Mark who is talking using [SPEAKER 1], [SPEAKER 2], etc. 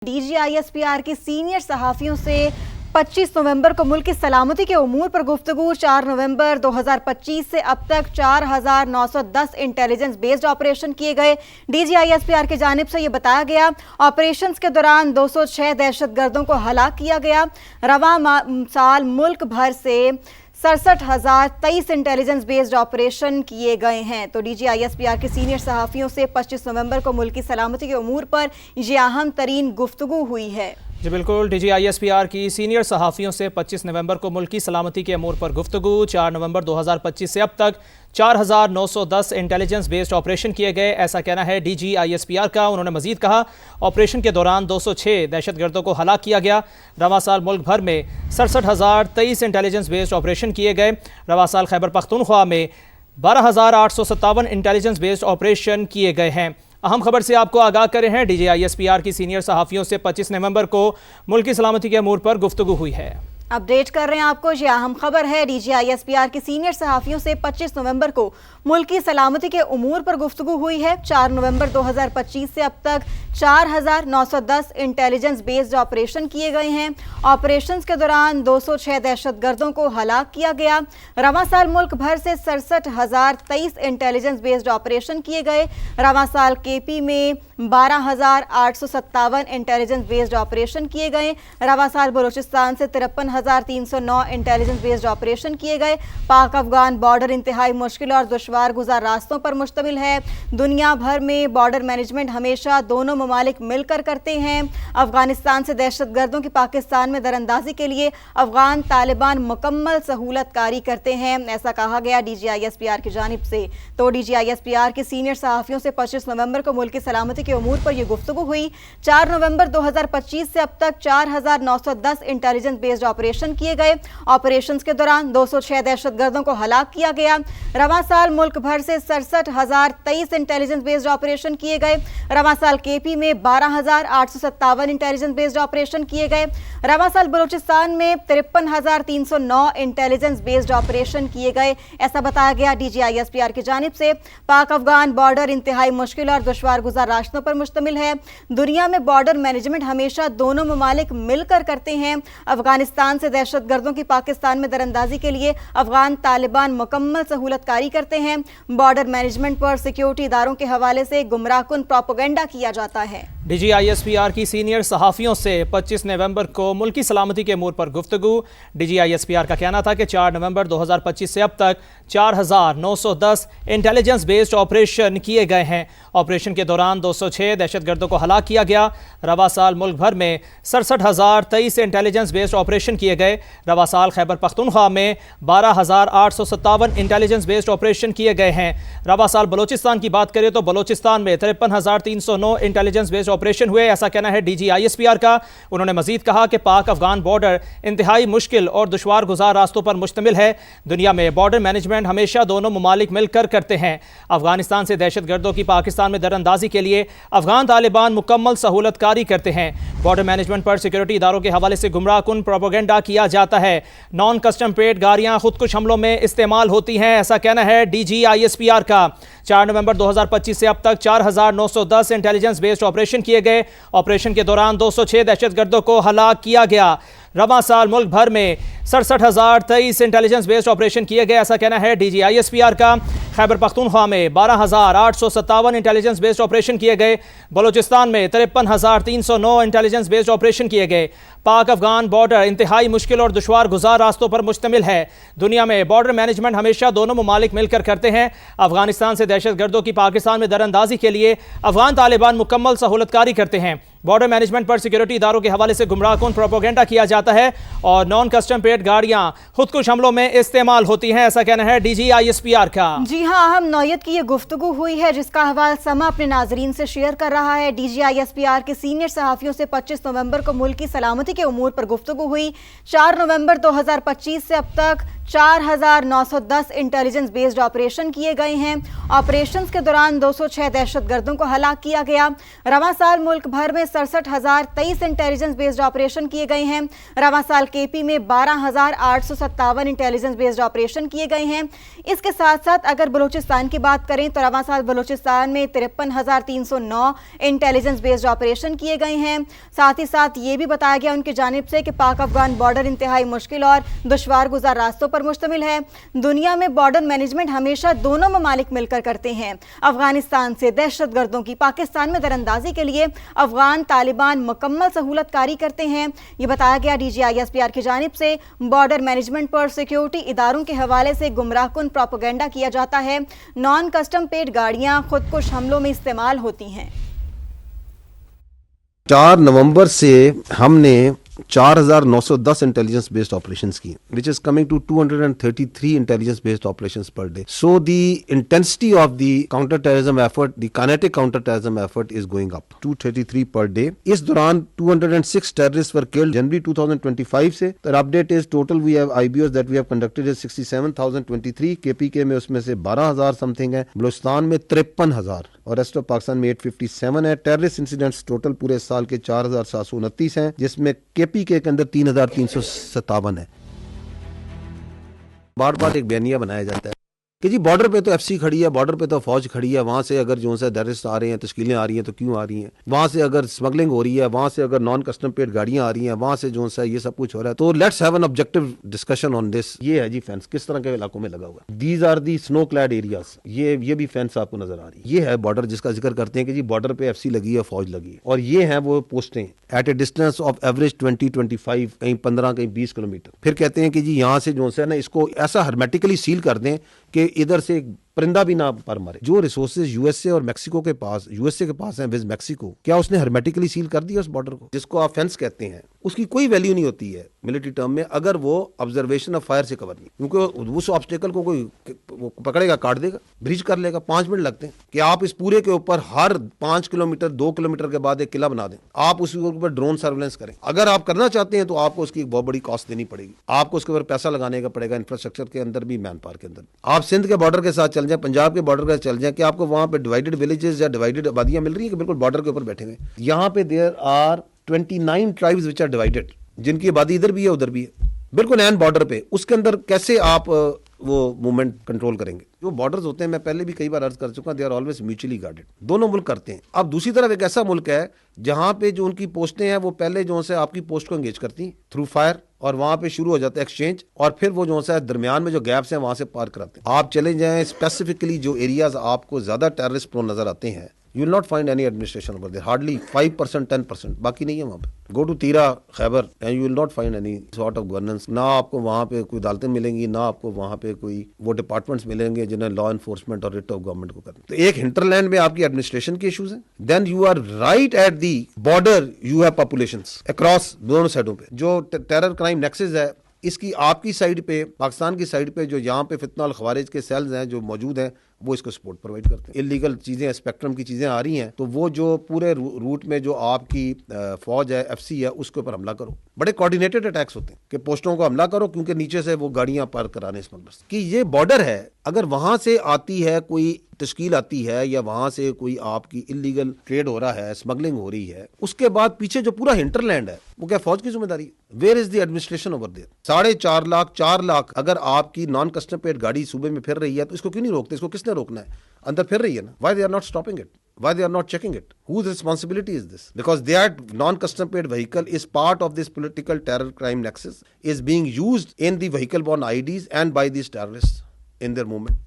[SPEAKER 1] DGISPR की senior सहाफ़ियों से 25 नवंबर को मुल्क की सलामती के उमूर पर गुफ्तगू। 4 नवंबर 2025 से अब तक 4910 इंटेलिजेंस बेस्ड ऑपरेशन किए गए। DGISPR की जानिब से ये बताया गया, ऑपरेशंस के दौरान 206 दहशतगर्दों को हलाक किया गया। रवां साल मुल्क भर से 67,023 इंटेलिजेंस बेस्ड ऑपरेशन किए गए हैं। तो DGISPR के सीनियर सहाफ़ियों से 25 नवंबर को मुल्क की सलामती के उमूर पर यह अहम तरीन गुफ्तगू हुई है।
[SPEAKER 2] जी बिल्कुल, DGISPR की सीनियर सहाफ़ियों से 25 नवंबर को मुल्क की सलामती के अमूर पर गुफ्तगू। 4 नवंबर 2025 से अब तक 4910 इंटेलिजेंस बेस्ड ऑपरेशन किए गए, ऐसा कहना है DGISPR का। उन्होंने मजीद कहा, ऑपरेशन के दौरान 206 दहशतगर्दों को हलाक किया गया। रवां साल मुल्क भर में 67,023 इंटेलिजेंस बेस्ड ऑपरेशन किए गए। रवां साल खैबर पख्तूनख्वा में 12,857 इंटेलिजेंस बेस्ड ऑपरेशन किए गए हैं। अहम खबर से आपको आगाह करे हैं, DGISPR की सीनियर सहाफ़ियों से 25 नवंबर को मुल्क की सलामती के अमूर पर गुफ्तगू हुई है।
[SPEAKER 1] अपडेट कर रहे हैं आपको, ये अहम खबर है। DGISPR की सीनियर सहाफ़ियों से 25 नवंबर को मुल्क की सलामती के उमूर पर गुफ्तगू हुई है। 4 नवंबर 2025 से अब तक 4910 इंटेलिजेंस बेस्ड ऑपरेशन किए गए हैं। ऑपरेशंस के दौरान 206 दहशतगर्दों को हलाक किया गया। रवां साल मुल्क भर से 67,023 इंटेलिजेंस बेस्ड ऑपरेशन किए गए। रवां साल KP में 12,857 इंटेलिजेंस बेस्ड ऑपरेशन किए गए। रवां साल बलूचिस्तान से 53,309 इंटेलिजेंस बेस्ड ऑपरेशन किए गए। पाक अफगान बॉर्डर इंतहाई मुश्किल और दुश्वार गुजार रास्तों पर मुश्तमिल है। दुनिया भर में बॉर्डर मैनेजमेंट हमेशा दोनों ममालिक मिलकर करते हैं। अफगानिस्तान से दहशतगर्दों की पाकिस्तान में दरअंदाजी के लिए अफगान तालिबान मुकम्मल सहूलत कारी करते हैं, ऐसा कहा गया DGISPR की जानिब से। तो DGISPR की सीनियर सहाफ़ियों से 25 नवंबर को मुल्क की सलामती के उमूर पर यह गुफ्तगू हुई। 4 नवंबर 2025 से अब तक 4910 इंटेलिजेंस बेस्ड ऑपरेशन किए गए। ऑपरेशंस के दौरान 206 दहशतगर्दों को हलाक किया गया। रवां साल मुल्क भर से 67,023 इंटेलिजेंस बेस्ड ऑपरेशन किए गए। रवां साल KP में 12,857 इंटेलिजेंस बेस्ड ऑपरेशन किए गए। रवां साल बलूचिस्तान में 53,309 इंटेलिजेंस बेस्ड ऑपरेशन किए गए, ऐसा बताया गया DGISPR की जानिब से। पाक अफगान बॉर्डर इंतहाई मुश्किल और दुश्वार गुजार रास्तों पर मुश्तमिल है। दुनिया में बॉर्डर मैनेजमेंट हमेशा दोनों ममालिक मिलकर करते हैं। अफगानिस्तान से दहशतगर्दों की पाकिस्तान में दरअंदाजी के लिए अफगान तालिबान मुकम्मल सहूलत कारी करते हैं। बॉर्डर मैनेजमेंट पर सिक्योरिटी इदारों के हवाले से गुमराहकुन प्रोपेगेंडा किया जाता है।
[SPEAKER 2] DGISPR की सीनियर सहाफ़ियों से 25 नवंबर को मुल्क की सलामती के अमूर पर गुफ्तगू। DGISPR का कहना था कि 4 नवंबर 2025 से अब तक 4910 इंटेलिजेंस बेस्ड ऑपरेशन किए गए हैं। ऑपरेशन के दौरान 206 दहशतगर्दों को हलाक किया गया। रवां साल मुल्क भर में 67,023 इंटेलिजेंस बेस्ड ऑपरेशन किए गए। रवां साल खैबर पख्तूनख्वा में 12,857 इंटेलिजेंस बेस्ड ऑपरेशन किए गए हैं। रवां साल बलूचिस्तान की बात करें तो बलूचिस्तान में 53,309 इंटेलिजेंस बेस्ड ऑपरेशन हुए, ऐसा कहना है DGISPR का। उन्होंने मजीद कहा कि पाक अफगान बॉर्डर इंतहाई मुश्किल और दुश्वार गुजार रास्तों पर मुश्तमिल है। दुनिया में बॉर्डर मैनेजमेंट हमेशा दोनों ममालिक मिलकर करते हैं। अफगानिस्तान से दहशतगर्दों की पाकिस्तान में दरअंदाजी के लिए अफगान तालिबान मुकम्मल सहूलत कारी करते हैं। बॉर्डर मैनेजमेंट पर सिक्योरिटी इदारों के हवाले से गुमराहकुन प्रोपेगेंडा किया जाता है। नॉन कस्टम पेड गाड़ियां खुदकुश हमलों में इस्तेमाल होती हैं, ऐसा कहना है DGISPR का। 4 नवंबर 2025 से अब तक 4910 इंटेलिजेंस बेस्ड ऑपरेशन किए गए। ऑपरेशन के दौरान 206 दहशतगर्दों को हलाक किया गया। रवां साल मुल्क भर में 67,023 इंटेलिजेंस बेस्ड ऑपरेशन किए गए, ऐसा कहना है DGISPR का। खैबर पख्तूनख्वा में 12,857 इंटेलिजेंस बेस्ड ऑपरेशन किए गए। बलूचिस्तान में 53,309 इंटेलिजेंस बेस्ड ऑपरेशन किए गए। पाक अफगान बॉर्डर इंतहाई मुश्किल और दुश्वार गुजार रास्तों पर मुश्तमिल है। दुनिया में बॉर्डर मैनेजमेंट हमेशा दोनों ममालिक मिलकर करते हैं। अफगानिस्तान से दहशतगर्दों की पाकिस्तान में दरअंदाजी के लिए अफगान तालिबान मुकम्मल सहूलत कारी करते हैं। बॉर्डर मैनेजमेंट पर सिक्योरिटी इदारों के हवाले से गुमराहकुन प्रोपेगेंडा किया जाता है और नॉन कस्टम पेड गाड़ियां खुदकुश हमलों में इस्तेमाल होती हैं, ऐसा कहना है DGISPR का।
[SPEAKER 1] जी हाँ, अहम नौयत की ये गुफ्तगू हुई है, जिसका हवाला समा अपने नाजरीन से शेयर कर रहा है। DGISPR के सीनियर सहाफ़ियों से 25 नवंबर को मुल्क की सलामती के उमूर पर गुफ्तगू हुई। 4 नवंबर 2025 से अब तक 4910 इंटेलिजेंस बेस्ड ऑपरेशन किए गए हैं। ऑपरेशंस के दौरान 206 दहशतगर्दों को हलाक किया गया। रवां साल मुल्क भर में 67,023 इंटेलिजेंस बेस्ड ऑपरेशन किए गए हैं। रवा साल केपी में 12,857 इंटेलिजेंस बेस्ड ऑपरेशन किए गए हैं। इसके साथ साथ अगर बलूचिस्तान की बात करें तो रवा साल बलूचिस्तान में 53,309 इंटेलिजेंस बेस्ड ऑपरेशन किए गए हैं। साथ ही साथ ये भी बताया गया उनकी जानिब से कि पाक अफगान बॉर्डर इंतहाई मुश्किल और दुश्वार गुजार रास्तों पर मुश्तमिल है। दुनिया में बॉर्डर मैनेजमेंट हमेशा दोनों ममालिक मिलकर करते हैं। अफगानिस्तान से दहशतगर्दों की पाकिस्तान में दरअंदाजी के लिए अफगान तालिबान मुकम्मल सहूलतकारी करते हैं। ये बताया गया DGISPR की जानिब से। बॉर्डर मैनेजमेंट पर सिक्योरिटी इदारों के हवाले से गुमराहकुन प्रोपेगेंडा किया जाता है। नॉन कस्टम पेड गाड़ियां खुदकुश हमलों में इस्तेमाल होती हैं।
[SPEAKER 3] 4 नवंबर से हमने 4,910 इंटेलिजेंस बेस्ड ऑपरेशंस की, which is coming to 233 intelligence based operations per day. So the intensity of the counter terrorism effort, the kinetic counter terrorism effort is going up. 233 per day. इस दौरान 206 terrorists were killed January 2025 से. The update is total we have IBOs that we have conducted is 67,023. KPK में उसमें से 12,000 something है, बलूचिस्तान में 53,000 और rest of Pakistan में 857 है। टेररिस्ट इंसिडेंट्स टोटल पूरे साल के 4,729 हैं, जिसमें केपीके के अंदर 3,357 है। बार बार एक बयानिया बनाया जाता है कि जी बॉर्डर पे तो FC खड़ी है, बॉर्डर पे तो फौज खड़ी है, वहां से अगर जो है टेररिस्ट आ रहे हैं, तश्कीलें आ रही हैं तो क्यों आ रही हैं, वहां से अगर स्मगलिंग हो रही है, वहां से अगर नॉन कस्टम पेड गाड़ियां आ रही हैं, वहां से जो है ये सब कुछ हो रहा है। तो let's have an objective discussion on this. ये है जी फेंस किस तरह के इलाकों में लगा हुआ है। These are the snow clad areas. ये भी फेंस आपको नजर आ रही है। ये है बॉर्डर जिसका जिक्र करते हैं कि जी बॉर्डर पे FC लगी है, फौज लगी है, और ये हैं वो पोस्टें at a distance of average 20-25, कहीं 15, कहीं 20 किलोमीटर। फिर कहते हैं कि जी यहाँ से जो है ना इसको ऐसा हर्मेटिकली सील कर दें कि इधर से परिंदा भी ना पर मारे। जो रिसोर्सेज यूएसए और मैक्सिको के पास, यूएसए के पास हैं विद मैक्सिको, क्या उसने हर्मेटिकली सील कर दिया उस बॉर्डर को? जिसको आप फेंस कहते हैं, उसकी कोई वैल्यू नहीं होती है मिलिट्री टर्म में अगर वो ऑब्जर्वेशन ऑफ फायर से कवर नहीं, क्योंकि उस ऑब्स्टेकल को कोई वो पकड़ेगा, काट देगा, ब्रिज कर लेगा। 5 मिनट लगते हैं कि आप इस पूरे के ऊपर हर 5 किलोमीटर 2 किलोमीटर के बाद एक किला बना दें, आप उसके ऊपर ड्रोन सर्वेलेंस करें। अगर आप करना चाहते हैं तो आपको उसकी एक बहुत बड़ी कॉस्ट देनी पड़ेगी, आपको उसके ऊपर पैसा लगाने का पड़ेगा, इंफ्रास्ट्रक्चर के अंदर भी, मैन पावर के अंदर। आप सिंध के बॉर्डर के साथ चल जाए, पंजाब के बॉर्डर के चल जाए, कि आपको वहां पे डिवाइडेड विलेजेस या डिवाइडेड आबादियां मिल रही है कि बिल्कुल बॉर्डर के ऊपर बैठे हुए। यहाँ पे there are 29 tribes which are divided, जिनकी आबादी इधर भी है उधर भी है, बिल्कुल एन बॉर्डर पे। उसके अंदर कैसे आप वो मूवमेंट कंट्रोल करेंगे? जो बॉर्डर्स होते हैं, मैं पहले भी कई बार अर्ज कर चुका, they are always mutually guarded. दोनों मुल्क करते हैं। अब दूसरी तरफ एक ऐसा मुल्क है जहां पे जो उनकी पोस्टें हैं वो पहले जो है आपकी पोस्ट को एंगेज करती हैं थ्रू फायर, और वहां पे शुरू हो जाता है एक्सचेंज, और फिर वो जो है दरमियान में जो गैप्स हैं वहां से पार कराते हैं। आप चले जाएं स्पेसिफिकली जो एरियाज आपको ज्यादा टेररिस्ट प्रोन नजर आते हैं, you will not find any administration over there, hardly 5%, 10%, बाकी नहीं है वहाँ पे। Go to तीरा, Khyber, and you will not find any sort of governance। ना आपको वहाँ पे कोई अदालतें मिलेंगी, ना आपको वहाँ पे कोई वो डिपार्टमेंट्स मिलेंगे जिन्हें लॉ एनफोर्समेंट और रिट ऑफ गवर्नमेंट को करना। तो एक हिंटरलैंड में आपकी एडमिनिस्ट्रेशन के इश्यूज हैं, then you are right at the border, you have populations across दोनों साइडों पे। जो टेरर क्राइम नेक्सस है, इसकी आपकी साइड पे, पाकिस्तान की साइड पे जो यहाँ पे फितना और खवारिज के सेल्स हैं जो मौजूद हैं, वो इसको सपोर्ट प्रोवाइड करते हैं। इलीगल चीज़ें, स्पेक्ट्रम की चीज़ें आ रही हैं, तो वो जो पूरे रूट में जो आपकी फौज है, FC है, उसके ऊपर हमला करो। बड़े कोऑर्डिनेटेड अटैक्स होते हैं कि पोस्टों को हमला करो, क्योंकि नीचे से वो गाड़ियां पार कराने स्मगलर्स कि ये बॉर्डर है। अगर वहां से आती है कोई तश्कील आती है, या वहां से कोई आपकी इलीगल ट्रेड हो रहा है, स्मगलिंग हो रही है, उसके बाद पीछे जो पूरा हिंटरलैंड है वो क्या फौज की जिम्मेदारी है? Where is the administration over there? 4.5 lakh 4 lakh अगर आपकी नॉन कस्टम पेड गाड़ी सूबे में फिर रही है, तो इसको क्यों नहीं रोकते? इसको किसने रोकना है? अंदर फिर रही है ना। Why they are not stopping it? Why they are not checking it? Whose responsibility is this? Because their non-custom paid vehicle is part of this political terror crime nexus, is being used in the vehicle borne IDs and by these terrorists in their movement.